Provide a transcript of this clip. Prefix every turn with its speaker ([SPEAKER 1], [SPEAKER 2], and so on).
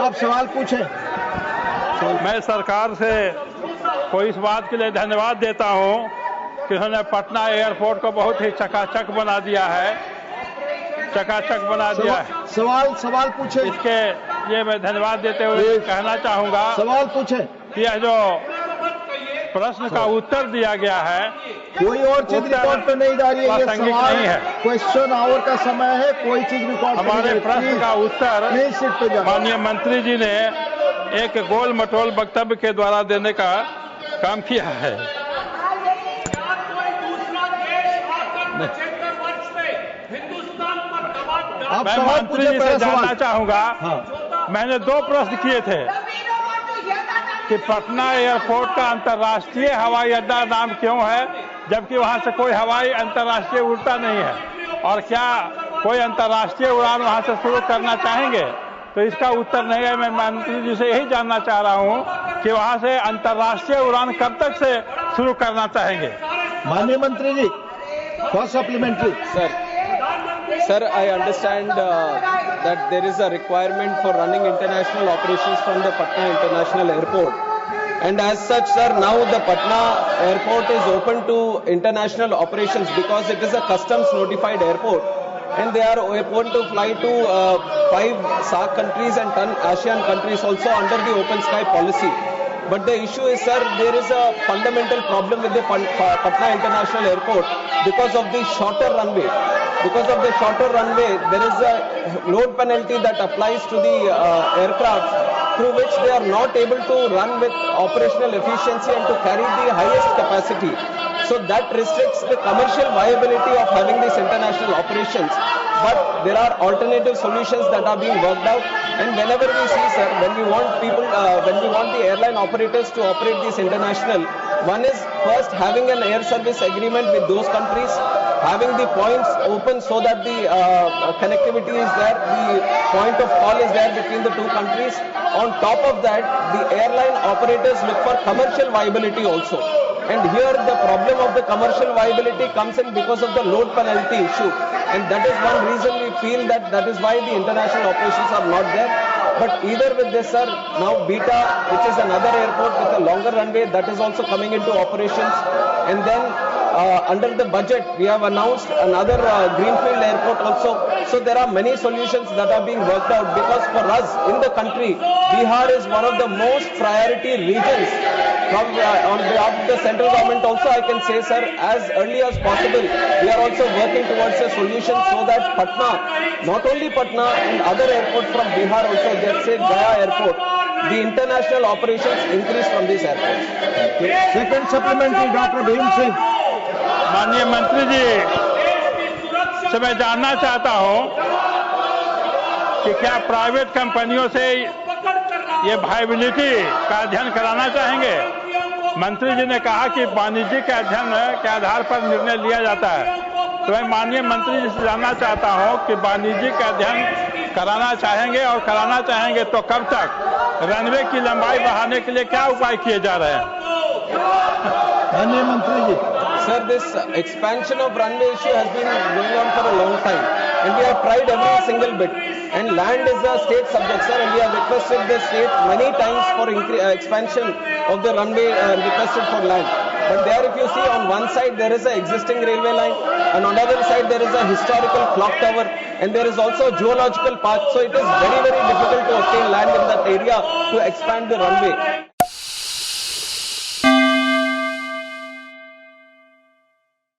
[SPEAKER 1] आप सवाल पूछें।
[SPEAKER 2] मैं सरकार से कोई इस बात के लिए धन्यवाद देता हूं कि उन्होंने पटना एयरपोर्ट को बहुत ही चकाचक बना दिया है, चकाचक बना दिया है।
[SPEAKER 1] सवाल पूछे।
[SPEAKER 2] इसके लिए मैं धन्यवाद देते हुए कहना चाहूंगा,
[SPEAKER 1] सवाल पूछे
[SPEAKER 2] कि यह जो प्रश्न का उत्तर दिया गया है,
[SPEAKER 1] कोई और चीज रिकॉर्ड पे नहीं जा रही है, ये सवाल
[SPEAKER 2] नहीं है,
[SPEAKER 1] क्वेश्चन आवर का समय है, कोई चीज रिकॉर्ड
[SPEAKER 2] हमारे प्रश्न का उत्तर
[SPEAKER 1] नहीं सीट पे जा।
[SPEAKER 2] माननीय मंत्री जी ने एक गोल मटोल वक्तव्य के द्वारा देने का काम किया है। मैं मंत्री जी से जानना चाहूंगा, मैंने 2 प्रश्न किए थे कि पटना एयरपोर्ट का अंतर्राष्ट्रीय हवाई अड्डा नाम क्यों है, जबकि वहां से कोई हवाई अंतर्राष्ट्रीय उड़ता नहीं है, और क्या कोई अंतर्राष्ट्रीय उड़ान वहां से शुरू करना चाहेंगे? तो इसका उत्तर नहीं है। मैं मंत्री जी से यही जानना चाह रहा हूं कि वहां से अंतर्राष्ट्रीय उड़ान कब तक से शुरू करना चाहेंगे?
[SPEAKER 1] माननीय मंत्री जी, first supplementary.
[SPEAKER 3] Sir, I understand that there is a requirement for running international operations from the Patna International Airport. And as such, sir, now the Patna Airport is open to international operations because it is a customs notified airport. And they are open to fly to 5 SAARC countries and 10 ASEAN countries also under the open sky policy. But the issue is, sir, there is a fundamental problem with the Patna International Airport because of the shorter runway. Because of the shorter runway, there is a load penalty that applies to the aircraft, through which they are not able to run with operational efficiency and to carry the highest capacity. So that restricts the commercial viability of having these international operations. But there are alternative solutions that are being worked out. And whenever we see, sir, when we want the airline operators to operate these international, one is first having an air service agreement with those countries, having the points open so that the connectivity is there, the point of call is there between the 2 countries. On top of that, the airline operators look for commercial viability also. And here the problem of the commercial viability comes in because of the load penalty issue. And that is one reason we feel that is why the international operations are not there. But either with this, sir, now Beta, which is another airport with a longer runway, that is also coming into operations. And then under the budget, we have announced another greenfield airport also. So there are many solutions that are being worked out, because for us in the country, Bihar is one of the most priority regions. On behalf of the central government also, I can say, sir, as early as possible, we are also working towards a solution so that Patna, not only Patna and other airports from Bihar also, let's say Gaya airport, the international operations increase from these airports.
[SPEAKER 1] Second supplementary doctor Bhim Singh.
[SPEAKER 2] माननीय मंत्री जी से मैं जानना चाहता हूं कि क्या private कंपनियों से ये वायबिलिटी का अध्ययन कराना चाहेंगे? मंत्री जी ने कहा कि वाणिज्यिक अध्ययन के आधार पर निर्णय लिया जाता है, तो मैं माननीय मंत्री जी से जानना चाहता हूं कि वाणिज्यिक अध्ययन कराना चाहेंगे, और कराना चाहेंगे तो कब तक? रनवे की लंबाई बढ़ाने के लिए क्या उपाय किए जा रहे हैं?
[SPEAKER 1] माननीय मंत्री जी।
[SPEAKER 3] Sir, this expansion of runway issue has been going on for a long time, and we have tried every single bit. And land is a state subject, sir, and we have requested the state many times for expansion of the runway, requested for land. But there, if you see, on one side there is an existing railway line, and on the other side there is a historical clock tower, and there is also a geological park. So it is very, very difficult to obtain land in that area to expand the runway.